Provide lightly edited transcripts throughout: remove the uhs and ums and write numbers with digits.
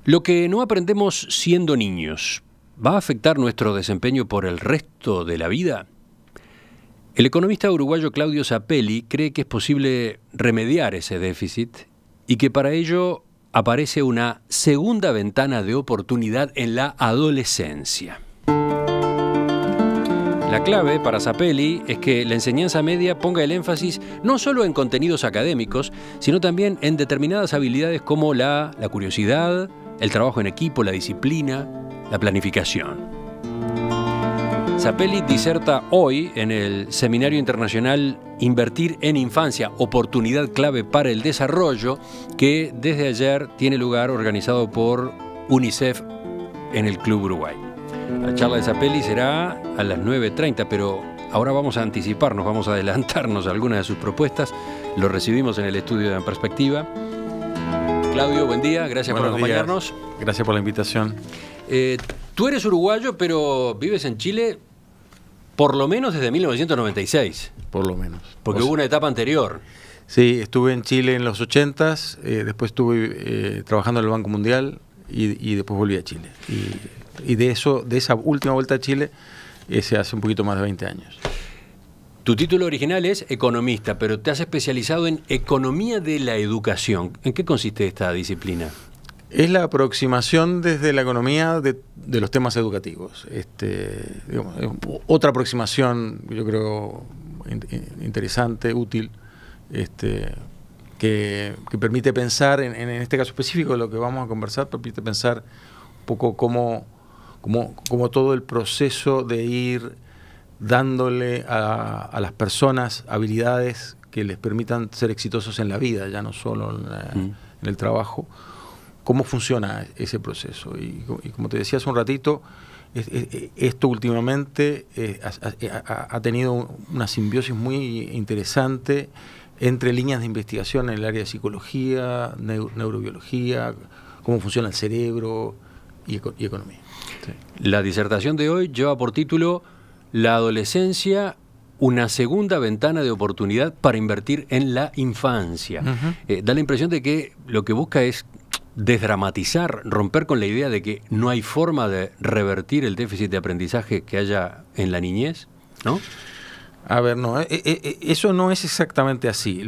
Lo que no aprendemos siendo niños, ¿va a afectar nuestro desempeño por el resto de la vida? El economista uruguayo Claudio Zappelli cree que es posible remediar ese déficit y que para ello aparece una segunda ventana de oportunidad en la adolescencia. La clave para Zappelli es que la enseñanza media ponga el énfasis no solo en contenidos académicos, sino también en determinadas habilidades como la curiosidad, el trabajo en equipo, la disciplina, la planificación. Zappelli diserta hoy en el Seminario Internacional Invertir en Infancia, oportunidad clave para el desarrollo, que desde ayer tiene lugar organizado por UNICEF en el Club Uruguay. La charla de Zappelli será a las 9:30, pero ahora vamos a anticiparnos, vamos a adelantarnos a algunas de sus propuestas. Lo recibimos en el estudio de En Perspectiva. Claudio, buen día, gracias por acompañarnos. Gracias por la invitación. Tú eres uruguayo, pero vives en Chile por lo menos desde 1996. Por lo menos. Porque hubo una etapa anterior. Sí, estuve en Chile en los 80s, después estuve trabajando en el Banco Mundial y después volví a Chile. Y de esa última vuelta a Chile, hace un poquito más de 20 años. Tu título original es economista, pero te has especializado en economía de la educación. ¿En qué consiste esta disciplina? Es la aproximación desde la economía de los temas educativos. Digamos, otra aproximación, yo creo, interesante, útil, que permite pensar, en este caso específico de lo que vamos a conversar, permite pensar un poco cómo todo el proceso de ir dándole a las personas habilidades que les permitan ser exitosos en la vida, ya no solo en el trabajo, cómo funciona ese proceso. Y como te decía hace un ratito, esto últimamente ha tenido una simbiosis muy interesante entre líneas de investigación en el área de psicología, neurobiología, cómo funciona el cerebro y economía. Sí. La disertación de hoy lleva por título La adolescencia, una segunda ventana de oportunidad para invertir en la infancia. Da la impresión de que lo que busca es desdramatizar, romper con la idea de que no hay forma de revertir el déficit de aprendizaje que haya en la niñez, ¿no? A ver, no, eso no es exactamente así.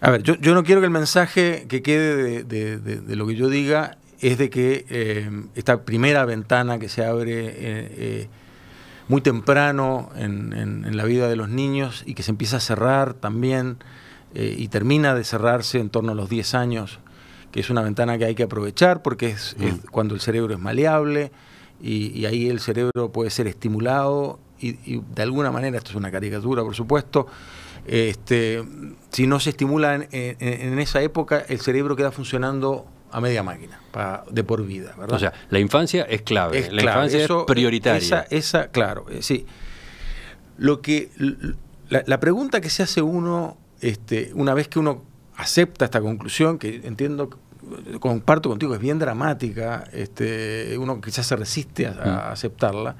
A ver, yo no quiero que el mensaje que quede de lo que yo diga es de que esta primera ventana que se abre muy temprano en la vida de los niños y que se empieza a cerrar también y termina de cerrarse en torno a los 10 años, que es una ventana que hay que aprovechar porque es cuando el cerebro es maleable y ahí el cerebro puede ser estimulado y de alguna manera, esto es una caricatura por supuesto, si no se estimula en esa época, el cerebro queda funcionando a media máquina, de por vida, ¿verdad? O sea, la infancia es clave, la infancia es prioritaria. Claro, sí. La pregunta que se hace uno, una vez que uno acepta esta conclusión, que entiendo, comparto contigo, es bien dramática, uno quizás se resiste a aceptarla,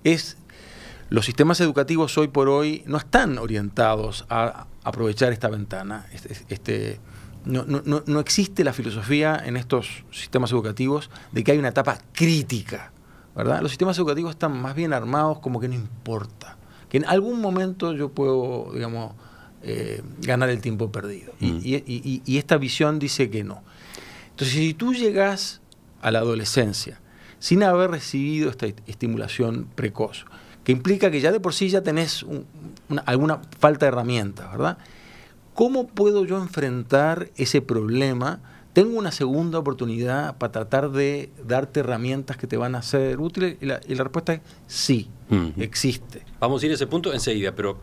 es los sistemas educativos hoy por hoy no están orientados a aprovechar esta ventana. No existe la filosofía en estos sistemas educativos de que hay una etapa crítica, ¿verdad? Los sistemas educativos están más bien armados como que no importa, que en algún momento yo puedo, digamos, ganar el tiempo perdido. Y esta visión dice que no. Entonces, si tú llegas a la adolescencia sin haber recibido esta estimulación precoz, que implica que ya de por sí ya tenés alguna falta de herramientas, ¿verdad? ¿Cómo puedo yo enfrentar ese problema? Tengo una segunda oportunidad para tratar de darte herramientas que te van a ser útiles y la respuesta es sí, existe. Vamos a ir a ese punto enseguida, pero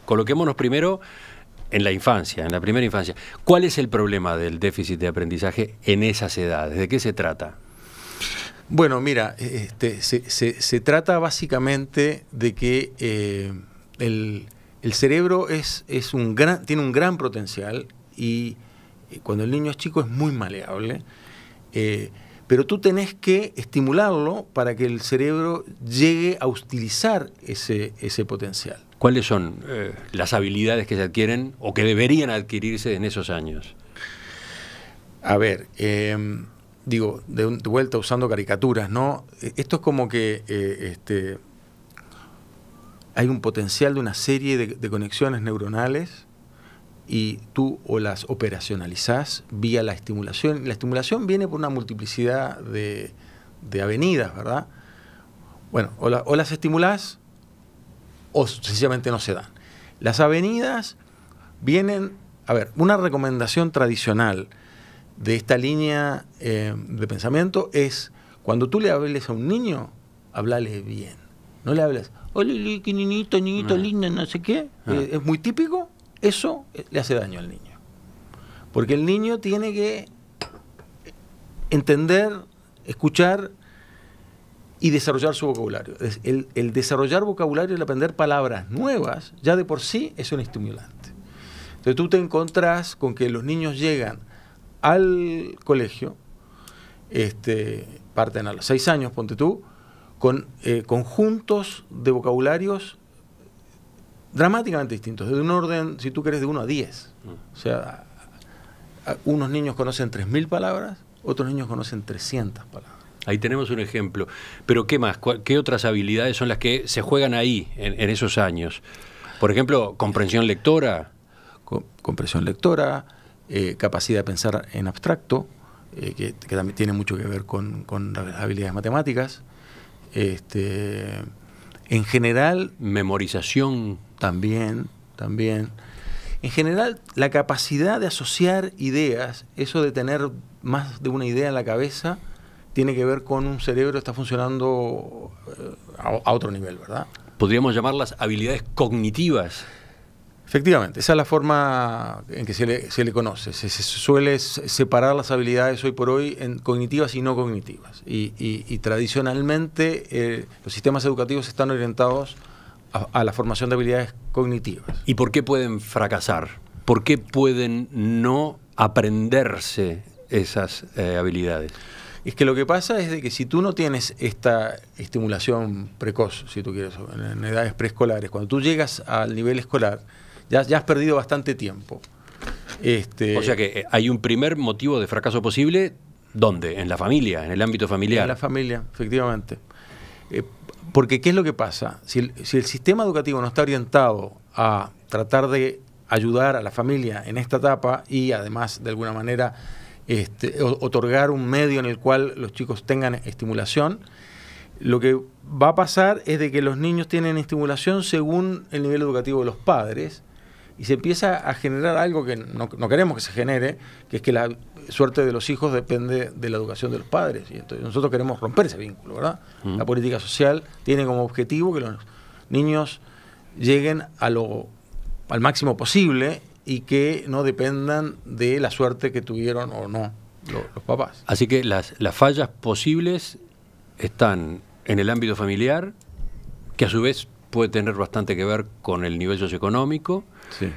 coloquémonos primero en la infancia, en la primera infancia. ¿Cuál es el problema del déficit de aprendizaje en esas edades? ¿De qué se trata? Bueno, mira, se trata básicamente de que el cerebro tiene un gran potencial y cuando el niño es chico es muy maleable, pero tú tenés que estimularlo para que el cerebro llegue a utilizar ese potencial. ¿Cuáles son las habilidades que se adquieren o que deberían adquirirse en esos años? A ver, digo, de vuelta usando caricaturas, ¿no? Esto es como que hay un potencial de una serie de conexiones neuronales y tú o las operacionalizás vía la estimulación. La estimulación viene por una multiplicidad de avenidas, ¿verdad? Bueno, o las estimulás o sencillamente no se dan. Las avenidas vienen, a ver, una recomendación tradicional de esta línea de pensamiento es, cuando tú le hables a un niño, hablale bien. No le hables, hola, qué niñito, lindo, no sé qué. Es muy típico, eso le hace daño al niño. Porque el niño tiene que entender, escuchar y desarrollar su vocabulario. El desarrollar vocabulario, el aprender palabras nuevas, ya de por sí es un estimulante. Entonces tú te encontrás con que los niños llegan al colegio, parten a los 6 años, ponte tú, con conjuntos de vocabularios dramáticamente distintos, de un orden, si tú querés, de 1 a 10. O sea, unos niños conocen 3.000 palabras, otros niños conocen 300 palabras. Ahí tenemos un ejemplo. Pero ¿qué más? ¿Qué otras habilidades son las que se juegan ahí, en esos años? Por ejemplo, comprensión lectora. Comprensión lectora, capacidad de pensar en abstracto, que también tiene mucho que ver con las habilidades matemáticas. En general... Memorización. También. En general, la capacidad de asociar ideas, eso de tener más de una idea en la cabeza, tiene que ver con un cerebro que está funcionando a otro nivel, ¿verdad? Podríamos llamarlas habilidades cognitivas. Efectivamente, esa es la forma en que se le conoce. Se suele separar las habilidades hoy por hoy en cognitivas y no cognitivas. Y tradicionalmente los sistemas educativos están orientados a la formación de habilidades cognitivas. ¿Y por qué pueden fracasar? ¿Por qué pueden no aprenderse esas habilidades? Es que lo que pasa es de que si tú no tienes esta estimulación precoz, si tú quieres, en edades preescolares, cuando tú llegas al nivel escolar, ya has perdido bastante tiempo. O sea que hay un primer motivo de fracaso posible, ¿dónde? En la familia, en el ámbito familiar. En la familia, efectivamente. Porque ¿qué es lo que pasa? Si el sistema educativo no está orientado a tratar de ayudar a la familia en esta etapa y además de alguna manera otorgar un medio en el cual los chicos tengan estimulación, lo que va a pasar es de que los niños tienen estimulación según el nivel educativo de los padres y se empieza a generar algo que no queremos que se genere, que es que la suerte de los hijos depende de la educación de los padres. Y entonces nosotros queremos romper ese vínculo, ¿verdad? La política social tiene como objetivo que los niños lleguen al máximo posible y que no dependan de la suerte que tuvieron o no los papás. Así que las fallas posibles están en el ámbito familiar, que a su vez puede tener bastante que ver con el nivel socioeconómico, sí,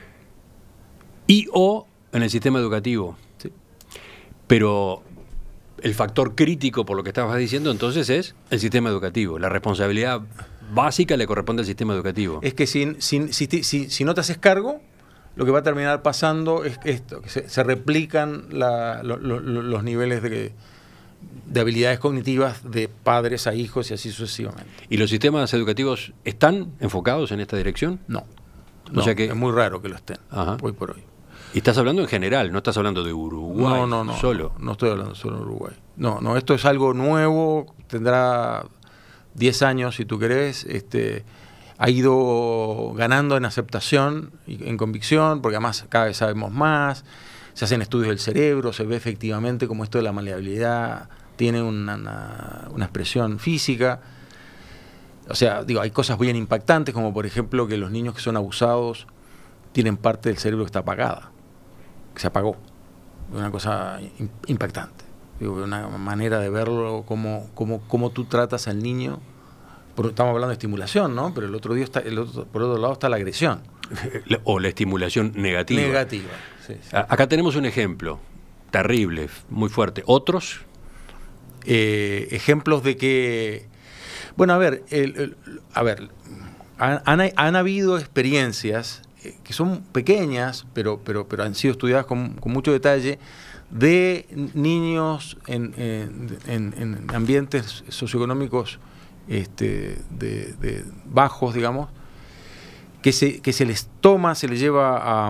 y o en el sistema educativo. Sí. Pero el factor crítico, por lo que estabas diciendo, entonces es el sistema educativo. La responsabilidad básica le corresponde al sistema educativo. Es que si no te haces cargo, lo que va a terminar pasando es esto, que se replican los niveles de habilidades cognitivas de padres a hijos y así sucesivamente. ¿Y los sistemas educativos están enfocados en esta dirección? No. O sea que es muy raro que lo estén, ajá, hoy por hoy. Y estás hablando en general, no estás hablando de Uruguay solo. No estoy hablando solo de Uruguay. No, esto es algo nuevo, tendrá 10 años si tú querés, ha ido ganando en aceptación y en convicción, porque además cada vez sabemos más, se hacen estudios del cerebro, se ve efectivamente cómo esto de la maleabilidad tiene una expresión física. O sea, digo, hay cosas bien impactantes, como por ejemplo que los niños que son abusados tienen parte del cerebro que está apagada, que se apagó. Una cosa impactante. Digo, una manera de verlo, cómo tú tratas al niño. Estamos hablando de estimulación, ¿no? Pero por otro lado está la agresión. O la estimulación negativa. Negativa, sí. Acá tenemos un ejemplo terrible, muy fuerte. ¿Otros? Ejemplos de que... Bueno, a ver, han habido experiencias que son pequeñas, pero han sido estudiadas con mucho detalle, de niños en ambientes socioeconómicos de bajos, digamos, que se les toma, se les lleva a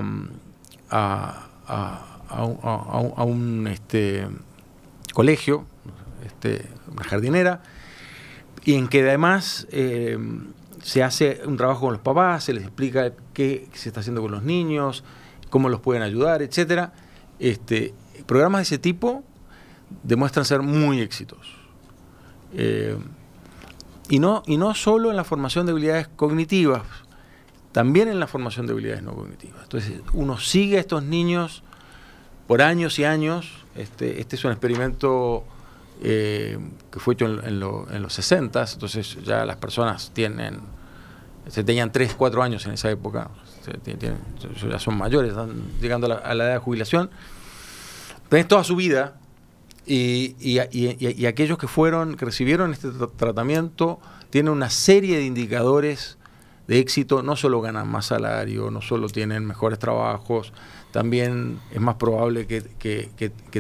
un colegio, una jardinera, y en que además se hace un trabajo con los papás, se les explica qué se está haciendo con los niños, cómo los pueden ayudar, etcétera. Programas de ese tipo demuestran ser muy exitosos. Y no solo en la formación de habilidades cognitivas, también en la formación de habilidades no cognitivas. Entonces, uno sigue a estos niños por años y años. Este es un experimento que fue hecho en los 60, entonces ya las personas tenían 3, 4 años en esa época, ya son mayores, están llegando a la edad de jubilación. Tenés toda su vida y aquellos que recibieron este tratamiento tienen una serie de indicadores de éxito. No solo ganan más salario, no solo tienen mejores trabajos, también es más probable que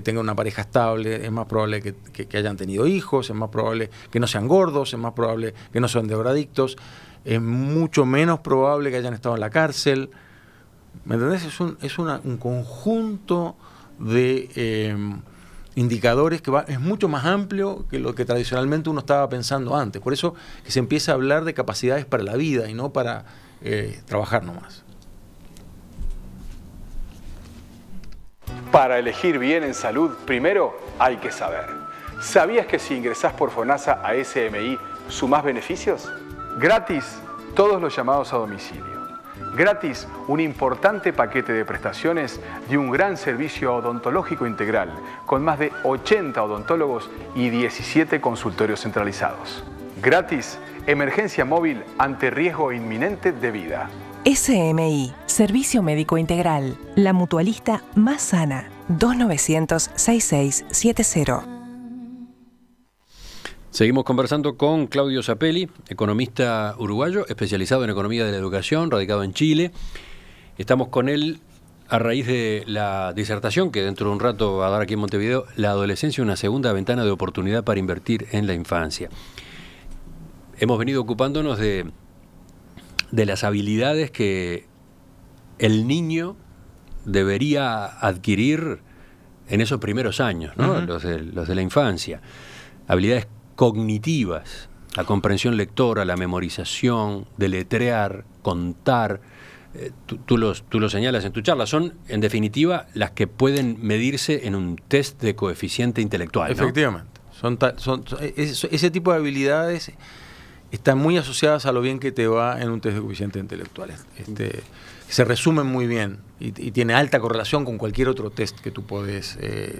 tengan una pareja estable, es más probable que hayan tenido hijos, es más probable que no sean gordos, es más probable que no sean drogadictos, es mucho menos probable que hayan estado en la cárcel. ¿Me entendés? Es un conjunto de indicadores que es mucho más amplio que lo que tradicionalmente uno estaba pensando antes. Por eso que se empieza a hablar de capacidades para la vida y no para trabajar nomás. Para elegir bien en salud, primero hay que saber. ¿Sabías que si ingresás por FONASA a SMI sumás beneficios? Gratis todos los llamados a domicilio. Gratis un importante paquete de prestaciones de un gran servicio odontológico integral con más de 80 odontólogos y 17 consultorios centralizados. Gratis emergencia móvil ante riesgo inminente de vida. SMI, Servicio Médico Integral, la mutualista más sana, 2900-6670. Seguimos conversando con Claudio Zappelli, economista uruguayo, especializado en economía de la educación, radicado en Chile. Estamos con él a raíz de la disertación que dentro de un rato va a dar aquí en Montevideo, la adolescencia, una segunda ventana de oportunidad para invertir en la infancia. Hemos venido ocupándonos de las habilidades que el niño debería adquirir en esos primeros años, ¿no? Uh-huh. los de la infancia. Habilidades cognitivas, la comprensión lectora, la memorización, deletrear, contar. Tú lo señalas en tu charla, son en definitiva las que pueden medirse en un test de coeficiente intelectual, ¿no? Efectivamente. Ese tipo de habilidades están muy asociadas a lo bien que te va en un test de coeficiente intelectual. Se resumen muy bien y tiene alta correlación con cualquier otro test que tú puedes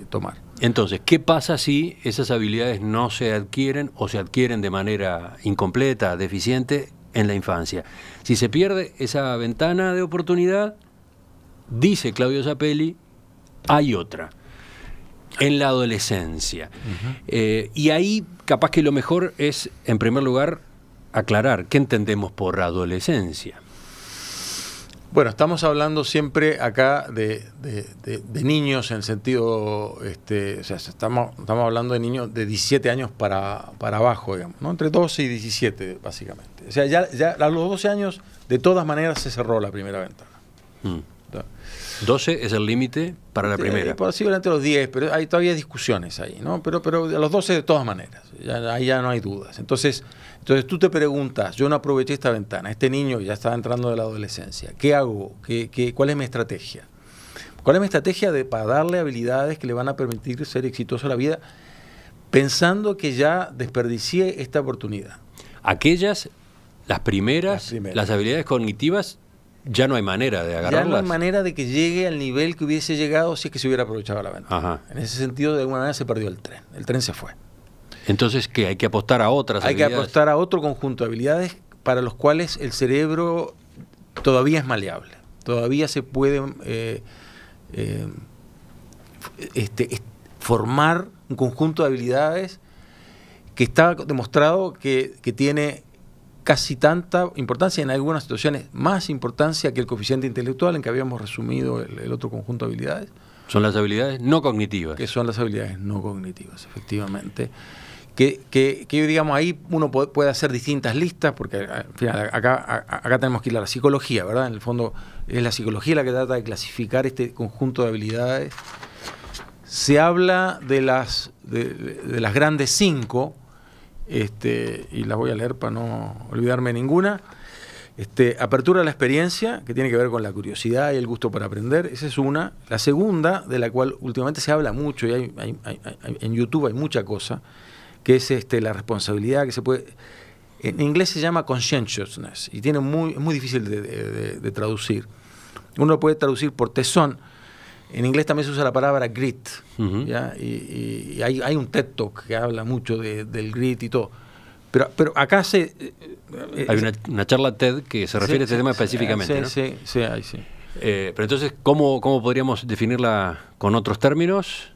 tomar. Entonces, ¿qué pasa si esas habilidades no se adquieren o se adquieren de manera incompleta, deficiente en la infancia? Si se pierde esa ventana de oportunidad, dice Claudio Zappelli, hay otra. En la adolescencia. Uh-huh. Y ahí capaz que lo mejor es, en primer lugar, aclarar qué entendemos por adolescencia. Bueno, estamos hablando siempre acá de niños en el sentido, o sea, estamos hablando de niños de 17 años para abajo, digamos, ¿no? Entre 12 y 17, básicamente. O sea, ya a los 12 años, de todas maneras, se cerró la primera ventana. 12 es el límite para la primera. Posiblemente los 10, pero hay todavía discusiones ahí, ¿no? Pero a los 12 de todas maneras, ahí ya no hay dudas. Entonces tú te preguntas, yo no aproveché esta ventana, este niño ya estaba entrando de la adolescencia, ¿qué hago? ¿Cuál es mi estrategia? ¿Cuál es mi estrategia para darle habilidades que le van a permitir ser exitoso en la vida, pensando que ya desperdicié esta oportunidad? Aquellas, las primeras. Las habilidades cognitivas, ya no hay manera de agarrarlas. Ya no hay manera de que llegue al nivel que hubiese llegado si es que se hubiera aprovechado la ventana. Ajá. En ese sentido, de alguna manera se perdió el tren se fue. Entonces, ¿qué? Hay que apostar a otras habilidades. Hay que apostar a otro conjunto de habilidades para los cuales el cerebro todavía es maleable. Todavía se puede formar un conjunto de habilidades que está demostrado que tiene casi tanta importancia, en algunas situaciones más importancia que el coeficiente intelectual, en que habíamos resumido el otro conjunto de habilidades, Son las habilidades no cognitivas. Que son las habilidades no cognitivas, efectivamente. Que digamos, ahí uno puede hacer distintas listas, porque al final acá tenemos que ir a la psicología, ¿verdad? En el fondo es la psicología la que trata de clasificar este conjunto de habilidades. Se habla de las grandes 5, y las voy a leer para no olvidarme ninguna. Apertura a la experiencia, que tiene que ver con la curiosidad y el gusto por aprender, esa es una. La segunda, de la cual últimamente se habla mucho, y en YouTube hay mucha cosa, que es la responsabilidad, que se puede, en inglés se llama conscientiousness, y es muy difícil de traducir. Uno lo puede traducir por tesón. En inglés también se usa la palabra grit, ¿ya? Y hay un TED Talk que habla mucho del grit y todo. Pero acá hay una charla TED que se refiere a este tema específicamente, ¿no? Sí. Pero entonces, ¿cómo podríamos definirla con otros términos?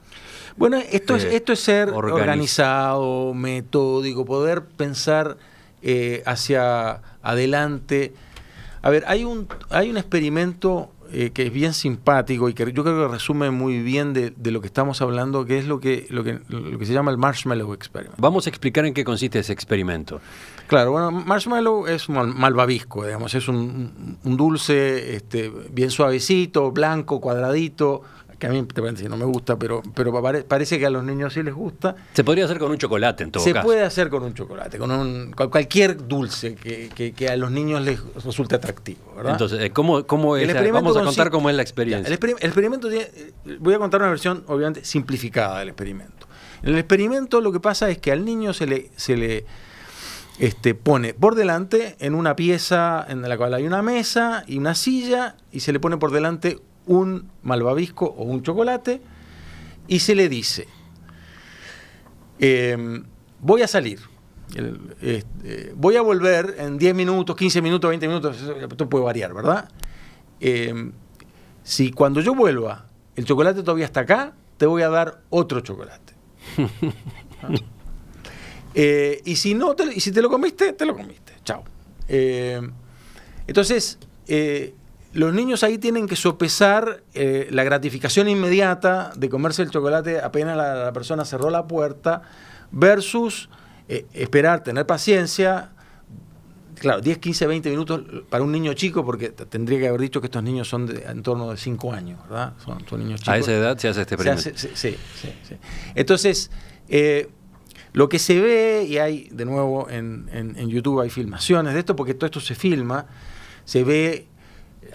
Bueno, esto es ser organizado, metódico, poder pensar hacia adelante. A ver, hay un experimento que es bien simpático y que yo creo que resume muy bien de lo que estamos hablando, que es lo que se llama el Marshmallow Experiment. Vamos a explicar en qué consiste ese experimento. Claro, bueno, marshmallow es un malvavisco, digamos, es un dulce bien suavecito, blanco, cuadradito, que a mí no me gusta, pero parece que a los niños sí les gusta. Se podría hacer con un chocolate en todo caso. Se puede hacer con un chocolate, con cualquier dulce que a los niños les resulte atractivo, ¿verdad? Entonces, ¿cómo es? Vamos a contar cómo es la experiencia. El experimento voy a contar una versión obviamente simplificada del experimento. En el experimento lo que pasa es que al niño se le pone por delante en una pieza en la cual hay una mesa y una silla, y se le pone por delante un malvavisco o un chocolate, y se le dice, voy a salir, voy a volver en 10 minutos, 15 minutos, 20 minutos, esto puede variar, ¿verdad? Si cuando yo vuelva el chocolate todavía está acá, te voy a dar otro chocolate. Y si no y si te lo comiste, chao. Entonces los niños ahí tienen que sopesar la gratificación inmediata de comerse el chocolate apenas la persona cerró la puerta, versus esperar, tener paciencia. Claro, 10, 15, 20 minutos para un niño chico, porque tendría que haber dicho que estos niños son en torno de 5 años, ¿verdad? Son niños chicos. A esa edad se hace este experimento. Sí. Entonces, lo que se ve, y hay de nuevo en YouTube hay filmaciones de esto, porque todo esto se filma, se ve,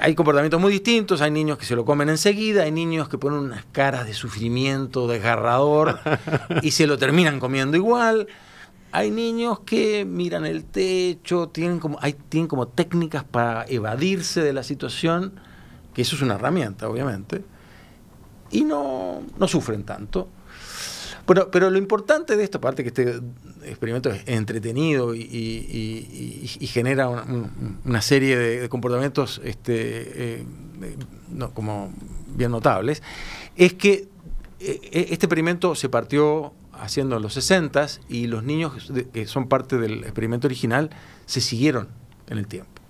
hay comportamientos muy distintos, hay niños que se lo comen enseguida, hay niños que ponen unas caras de sufrimiento desgarrador y se lo terminan comiendo igual. Hay niños que miran el techo, tienen como técnicas para evadirse de la situación, que eso es una herramienta, obviamente, y no sufren tanto. Pero lo importante de esto, aparte que este experimento es entretenido y genera una serie de comportamientos como bien notables, es que este experimento se partió haciendo en los 60s, y los niños que son parte del experimento original se siguieron en el tiempo.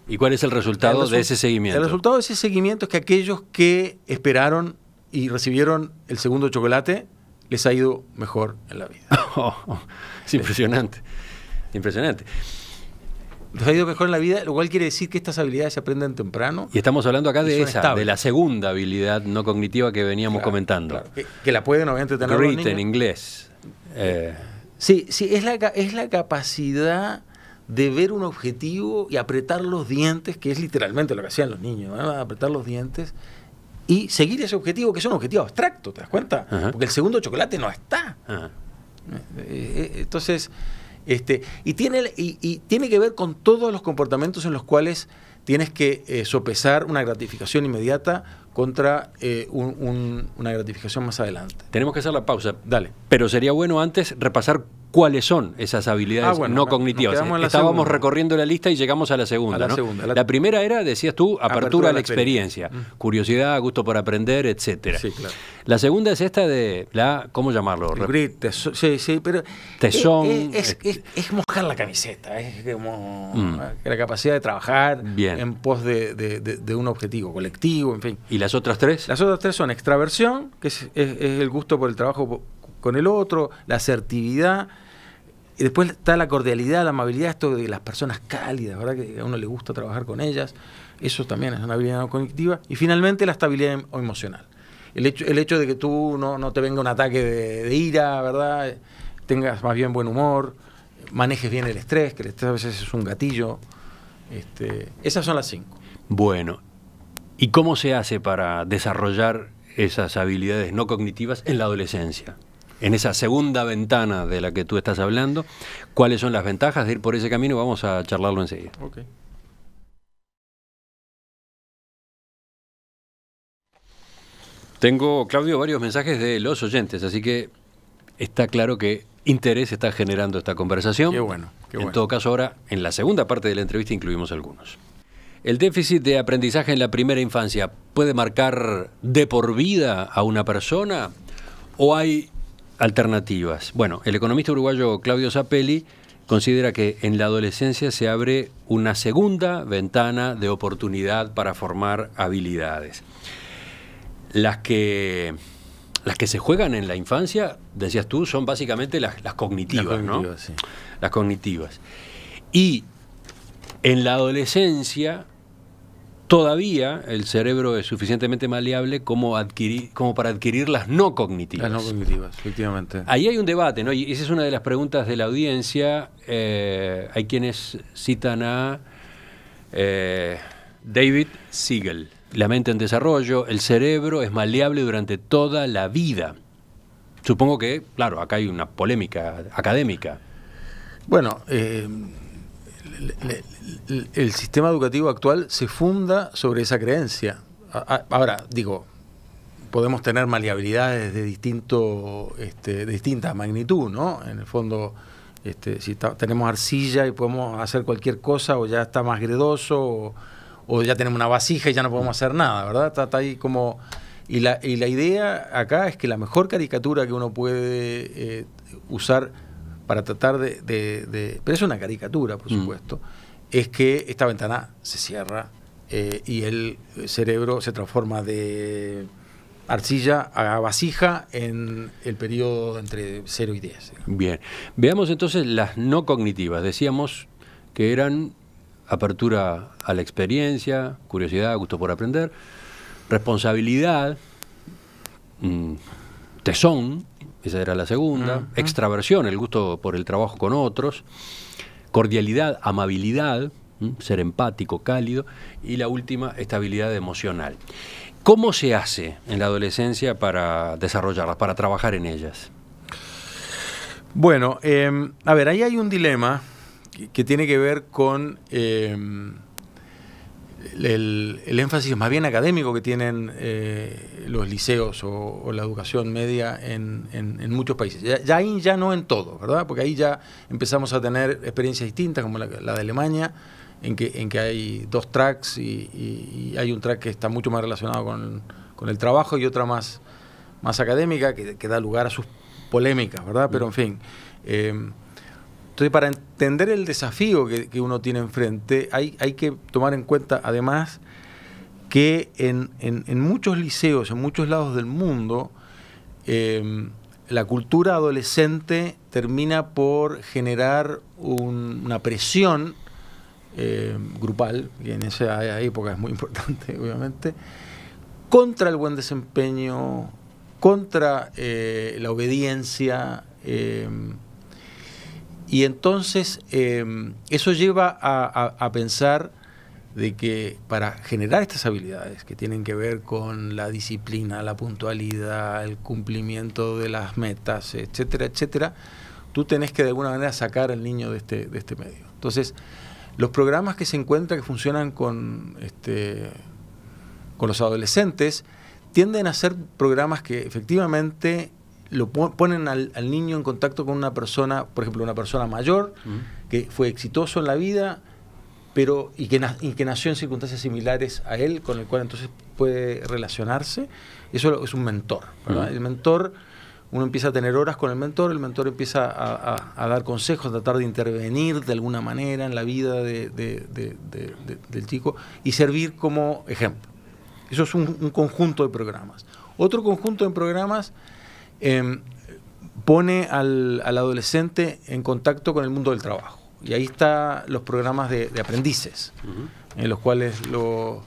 ¿Y cuál es el resultado de ese seguimiento? El resultado de ese seguimiento es que aquellos que esperaron y recibieron el segundo chocolate les ha ido mejor en la vida. Es impresionante. Impresionante. Les ha ido mejor en la vida, lo cual quiere decir que estas habilidades se aprenden temprano. Y estamos hablando acá de la segunda habilidad no cognitiva que veníamos comentando. Claro, que la pueden obviamente tener Grit los niños. En inglés. Sí, es la capacidad de ver un objetivo y apretar los dientes, que es literalmente lo que hacían los niños, ¿no? Apretar los dientes y seguir ese objetivo, que es un objetivo abstracto, ¿te das cuenta? Ajá. Porque el segundo chocolate no está. Ajá. Entonces, y tiene que ver con todos los comportamientos en los cuales tienes que sopesar una gratificación inmediata contra una gratificación más adelante. Tenemos que hacer la pausa. Dale. Pero sería bueno antes repasar ¿Cuáles son esas habilidades no cognitivas? Estábamos recorriendo la lista y llegamos a la segunda. La primera era, decías tú, apertura a la experiencia, curiosidad, gusto por aprender, etcétera. Sí, claro. La segunda es esta de la, ¿cómo llamarlo? Sí, pero tesón. Es mojar la camiseta, es como la capacidad de trabajar en pos de un objetivo colectivo, en fin. ¿Y las otras tres? Las otras tres son extraversión, que es el gusto por el trabajo con el otro, la asertividad, y después está la cordialidad, la amabilidad, esto de las personas cálidas, ¿verdad? Que a uno le gusta trabajar con ellas, eso también es una habilidad no cognitiva. Y finalmente la estabilidad emocional. El hecho de que tú no te venga un ataque de ira, ¿verdad? Tengas más bien buen humor, manejes bien el estrés, que el estrés a veces es un gatillo. Esas son las 5. Bueno, ¿y cómo se hace para desarrollar esas habilidades no cognitivas en la adolescencia? En esa segunda ventana de la que tú estás hablando, ¿cuáles son las ventajas de ir por ese camino? Vamos a charlarlo enseguida. Okay. Tengo, Claudio, varios mensajes de los oyentes, así que está claro que interés está generando esta conversación. Qué bueno. En todo caso, ahora, en la segunda parte de la entrevista, incluimos algunos. ¿El déficit de aprendizaje en la primera infancia puede marcar de por vida a una persona o hay alternativas? Bueno, el economista uruguayo Claudio Zappelli considera que en la adolescencia se abre una segunda ventana de oportunidad para formar habilidades. Las que se juegan en la infancia, decías tú, son básicamente las cognitivas, ¿no? Sí. Las cognitivas. Y en la adolescencia todavía el cerebro es suficientemente maleable como para adquirir las no cognitivas. Las no cognitivas, efectivamente. Ahí hay un debate, ¿no? Y esa es una de las preguntas de la audiencia. Hay quienes citan a David Siegel. La mente en desarrollo, el cerebro es maleable durante toda la vida. Supongo que, claro, acá hay una polémica académica. Bueno, el sistema educativo actual se funda sobre esa creencia. Ahora, digo, podemos tener maleabilidades de distinta magnitud, ¿no? En el fondo, si tenemos arcilla y podemos hacer cualquier cosa, o ya está más gredoso, o ya tenemos una vasija y ya no podemos hacer nada, ¿verdad? Está ahí como... Y la idea acá es que la mejor caricatura que uno puede usar para tratar pero es una caricatura, por supuesto, es que esta ventana se cierra y el cerebro se transforma de arcilla a vasija en el periodo entre 0 y 10. Bien. Veamos entonces las no cognitivas. Decíamos que eran apertura a la experiencia, curiosidad, gusto por aprender, responsabilidad, tesón, esa era la segunda, extraversión, el gusto por el trabajo con otros, cordialidad, amabilidad, ser empático, cálido, y la última, estabilidad emocional. ¿Cómo se hace en la adolescencia para desarrollarlas, para trabajar en ellas? Bueno, a ver, ahí hay un dilema que tiene que ver con el énfasis más bien académico que tienen los liceos o la educación media en muchos países. Ya ahí ya no en todo, ¿verdad? Porque ahí ya empezamos a tener experiencias distintas, como la de Alemania, en que hay 2 tracks y hay un track que está mucho más relacionado con el trabajo y otra más académica, que da lugar a sus polémicas, ¿verdad? Pero en fin... Entonces, para entender el desafío que uno tiene enfrente, hay que tomar en cuenta, además, que en muchos liceos, en muchos lados del mundo, la cultura adolescente termina por generar una presión grupal, y en esa época es muy importante, obviamente, contra el buen desempeño, contra la obediencia, y entonces eso lleva a pensar de que para generar estas habilidades que tienen que ver con la disciplina, la puntualidad, el cumplimiento de las metas, etcétera, etcétera, tú tenés que de alguna manera sacar al niño de este medio. Entonces, los programas que se encuentran que funcionan con los adolescentes tienden a ser programas que efectivamente ponen al niño en contacto con una persona, por ejemplo, una persona mayor, que fue exitoso en la vida, pero y que nació en circunstancias similares a él, con el cual entonces puede relacionarse. Eso es un mentor, ¿verdad? El mentor, uno empieza a tener horas con el mentor empieza a dar consejos, a tratar de intervenir de alguna manera en la vida del chico y servir como ejemplo. Eso es un conjunto de programas. Otro conjunto de programas pone al adolescente en contacto con el mundo del trabajo. Y ahí están los programas de aprendices, en los cuales lo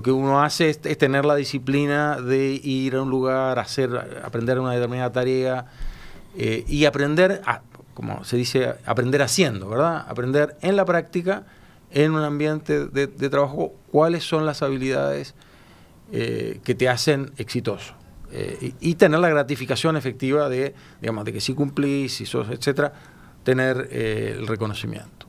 que uno hace es tener la disciplina de ir a un lugar, aprender una determinada tarea y aprender, como se dice, aprender haciendo, ¿verdad? Aprender en la práctica, en un ambiente de trabajo, cuáles son las habilidades que te hacen exitoso. Y tener la gratificación efectiva de que si cumplís, si sos, etcétera, tener el reconocimiento.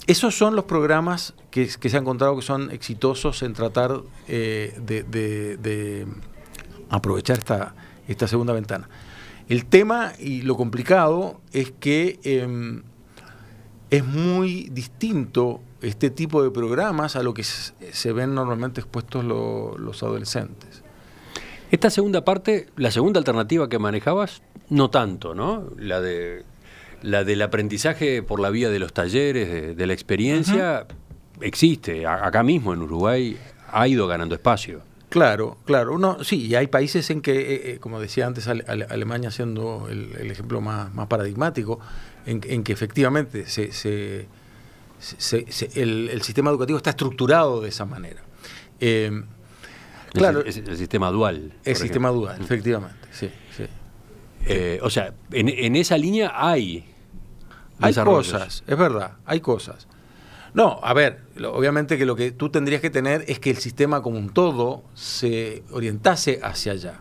Esos son los programas que se han encontrado que son exitosos en tratar de aprovechar esta segunda ventana. El tema y lo complicado es que es muy distinto este tipo de programas a lo que se ven normalmente expuestos los adolescentes. Esta segunda parte, la segunda alternativa que manejabas, no tanto, ¿no? La del aprendizaje por la vía de los talleres, de la experiencia, existe. Acá mismo en Uruguay ha ido ganando espacio. Claro. Sí, y hay países en que, como decía antes, Alemania siendo el ejemplo más paradigmático, en que efectivamente el sistema educativo está estructurado de esa manera. Claro, es el sistema dual. El sistema dual, efectivamente, sí. O sea, en esa línea hay cosas, es verdad, hay cosas. No, a ver, obviamente que lo que tú tendrías que tener es que el sistema como un todo se orientase hacia allá.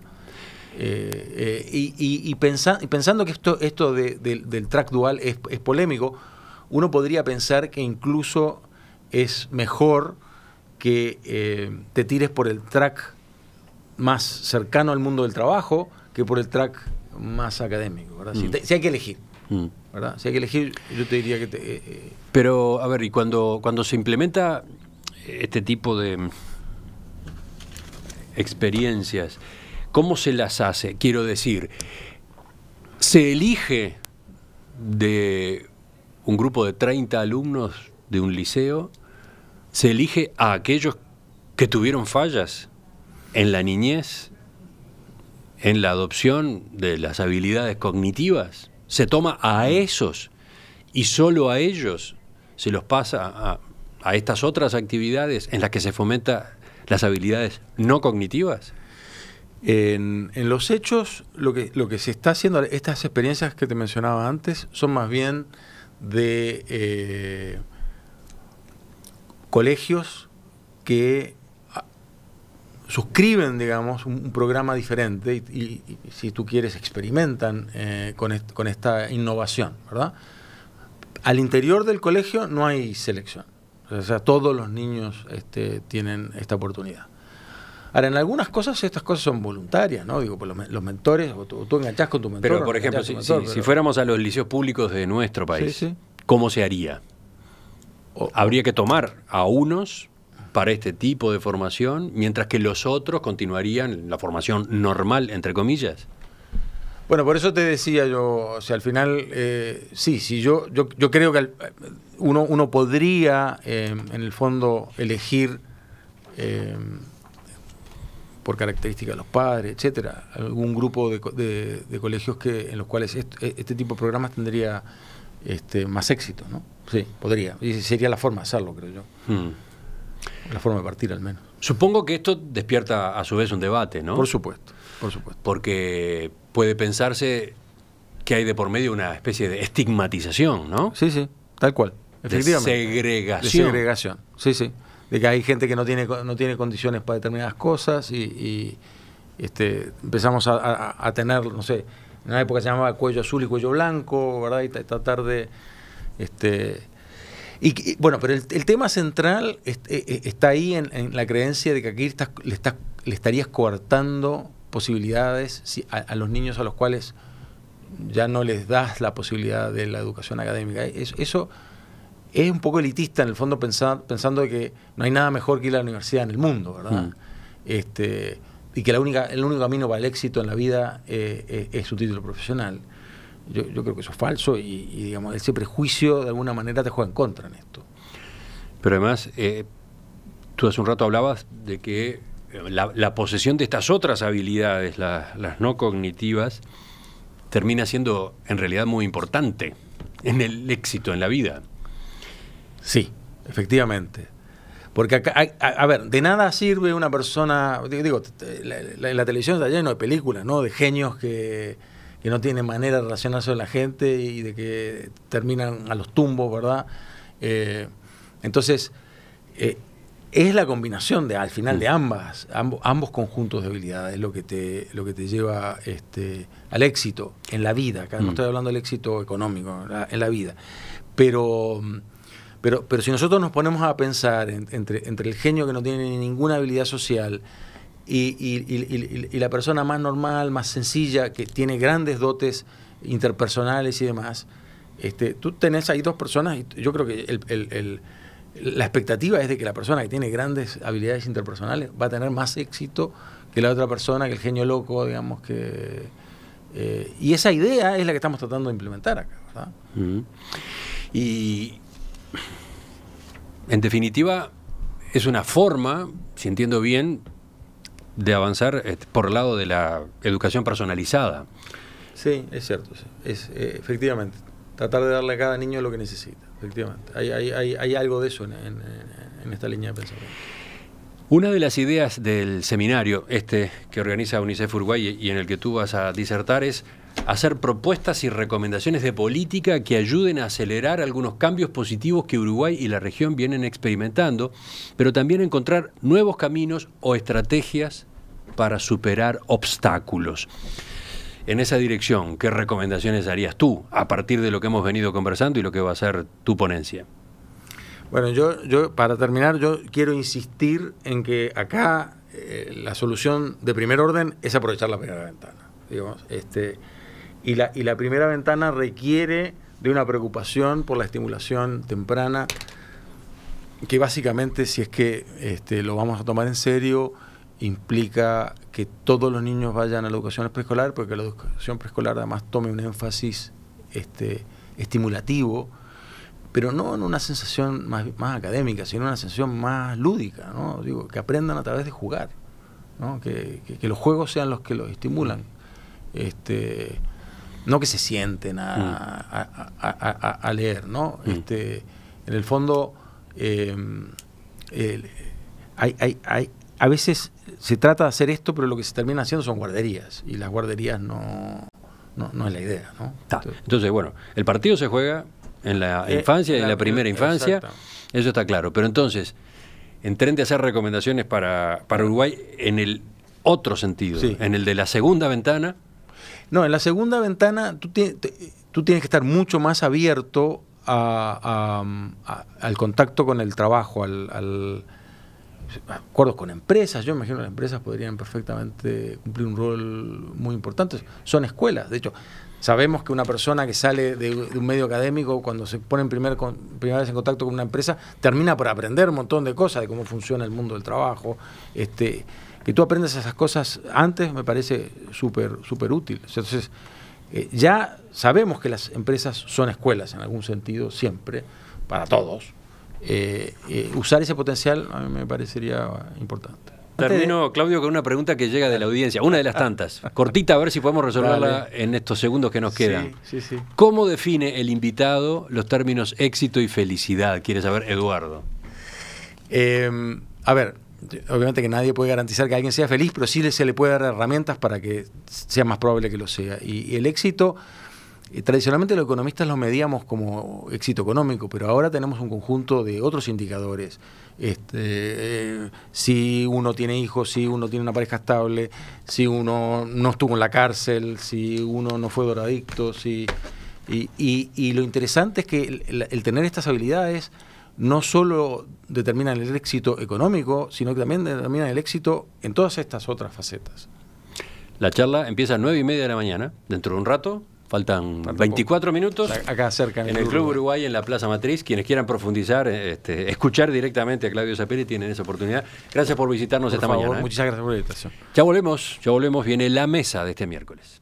Pensando que esto del track dual es polémico, uno podría pensar que incluso es mejor que te tires por el track más cercano al mundo del trabajo que por el track más académico, ¿verdad? Si hay que elegir, ¿verdad? Si hay que elegir, yo te diría que... Pero, a ver, y cuando se implementa este tipo de experiencias, ¿cómo se las hace? Quiero decir, ¿se elige de un grupo de 30 alumnos de un liceo? ¿Se elige a aquellos que tuvieron fallas en la niñez, en la adopción de las habilidades cognitivas? ¿Se toma a esos y solo a ellos se los pasa a estas otras actividades en las que se fomenta las habilidades no cognitivas? En los hechos, lo que se está haciendo, estas experiencias que te mencionaba antes, son más bien de colegios que suscriben, digamos, un programa diferente y si tú quieres, experimentan con esta innovación, ¿verdad? Al interior del colegio no hay selección. O sea, todos los niños tienen esta oportunidad. Ahora, en algunas cosas, estas cosas son voluntarias, ¿no? Digo, pues los mentores, o tú enganchás con tu mentor. Pero, por ejemplo, si fuéramos a los liceos públicos de nuestro país, ¿cómo se haría? Habría que tomar a unos para este tipo de formación, mientras que los otros continuarían la formación normal, entre comillas. Bueno, por eso te decía yo, o sea, al final, yo creo que uno podría, en el fondo, elegir por características de los padres, etcétera, algún grupo de colegios en los cuales este tipo de programas tendría más éxito, ¿no? Sí, podría. Y sería la forma de hacerlo, creo yo. La forma de partir, al menos. Supongo que esto despierta a su vez un debate, ¿no? Por supuesto, por supuesto. Porque puede pensarse que hay de por medio una especie de estigmatización, ¿no? Sí, tal cual. Efectivamente. De segregación. De segregación, sí. De que hay gente que no tiene condiciones para determinadas cosas y empezamos a tener, no sé, en una época se llamaba cuello azul y cuello blanco, ¿verdad? Y tratar de... bueno, pero el tema central está ahí en la creencia de que aquí le estarías coartando posibilidades a los niños a los cuales ya no les das la posibilidad de la educación académica. Eso es un poco elitista en el fondo, pensando de que no hay nada mejor que ir a la universidad en el mundo, ¿verdad? Y que el único camino para el éxito en la vida es su título profesional. Yo creo que eso es falso y digamos, ese prejuicio de alguna manera te juega en contra en esto. Pero además, tú hace un rato hablabas de que la posesión de estas otras habilidades, las no cognitivas, termina siendo en realidad muy importante en el éxito en la vida. Sí, efectivamente. Porque acá, a ver, de nada sirve una persona, la televisión está lleno de películas, ¿no? De genios que no tienen manera de relacionarse con la gente y de que terminan a los tumbos, ¿verdad? Entonces, es la combinación al final de ambos conjuntos de habilidades lo que te lleva al éxito en la vida. Acá no estoy hablando del éxito económico, en la vida. Pero si nosotros nos ponemos a pensar entre el genio que no tiene ninguna habilidad social y la persona más normal, más sencilla, que tiene grandes dotes interpersonales y demás, tú tenés ahí dos personas y yo creo que la expectativa es de que la persona que tiene grandes habilidades interpersonales va a tener más éxito que la otra persona, que el genio loco, digamos, y esa idea es la que estamos tratando de implementar acá, ¿verdad? Y en definitiva es una forma, si entiendo bien, de avanzar por el lado de la educación personalizada. Sí, es cierto, sí. Efectivamente, tratar de darle a cada niño lo que necesita, efectivamente. Hay algo de eso en esta línea de pensamiento. Una de las ideas del seminario que organiza UNICEF Uruguay y en el que tú vas a disertar es hacer propuestas y recomendaciones de política que ayuden a acelerar algunos cambios positivos que Uruguay y la región vienen experimentando, pero también encontrar nuevos caminos o estrategias para superar obstáculos. En esa dirección, ¿qué recomendaciones harías tú a partir de lo que hemos venido conversando y lo que va a ser tu ponencia? Bueno, yo para terminar, yo quiero insistir en que acá la solución de primer orden es aprovechar la primera ventana, digamos, y la primera ventana requiere de una preocupación por la estimulación temprana, que básicamente, si es que lo vamos a tomar en serio, implica que todos los niños vayan a la educación preescolar, porque la educación preescolar además tome un énfasis estimulativo, pero no en una sensación más académica, sino en una sensación más lúdica, ¿no? Digo, que aprendan a través de jugar, ¿no? Que los juegos sean los que los estimulan. No que se sienten a leer, ¿no? En el fondo, a veces se trata de hacer esto, pero lo que se termina haciendo son guarderías, y las guarderías no es la idea, ¿no? Entonces, bueno, el partido se juega en la infancia y en la primera infancia, eso está claro, pero entonces, en tren de hacer recomendaciones para Uruguay en el otro sentido, sí, en el de la segunda ventana. No, en la segunda ventana tú tienes que estar mucho más abierto al contacto con el trabajo, acuerdos con empresas. Yo imagino que las empresas podrían perfectamente cumplir un rol muy importante. Son escuelas, de hecho, sabemos que una persona que sale de un medio académico, cuando se pone primera vez en contacto con una empresa, termina por aprender un montón de cosas de cómo funciona el mundo del trabajo. Que tú aprendas esas cosas antes me parece súper útil. Entonces, ya sabemos que las empresas son escuelas en algún sentido, siempre, para todos. Usar ese potencial a mí me parecería importante. Termino, Claudio, con una pregunta que llega de la audiencia, una de las tantas, cortita, a ver si podemos resolverla en estos segundos que nos quedan. Sí. ¿Cómo define el invitado los términos éxito y felicidad? Quiere saber Eduardo. A ver, obviamente que nadie puede garantizar que alguien sea feliz, pero sí se le puede dar herramientas para que sea más probable que lo sea. Y el éxito, tradicionalmente los economistas lo medíamos como éxito económico, pero ahora tenemos un conjunto de otros indicadores. Si uno tiene hijos, si uno tiene una pareja estable, si uno no estuvo en la cárcel, si uno no fue drogadicto, y lo interesante es que el tener estas habilidades no solo determinan el éxito económico, sino que también determinan el éxito en todas estas otras facetas. La charla empieza a 9:30 de la mañana, dentro de un rato. Faltan 24 minutos. Acá cerca. En el Club Uruguay, en la Plaza Matriz. Quienes quieran profundizar, escuchar directamente a Claudio Zappelli tienen esa oportunidad. Gracias por visitarnos esta mañana. Muchas gracias por la invitación. Ya volvemos. Viene la mesa de este miércoles.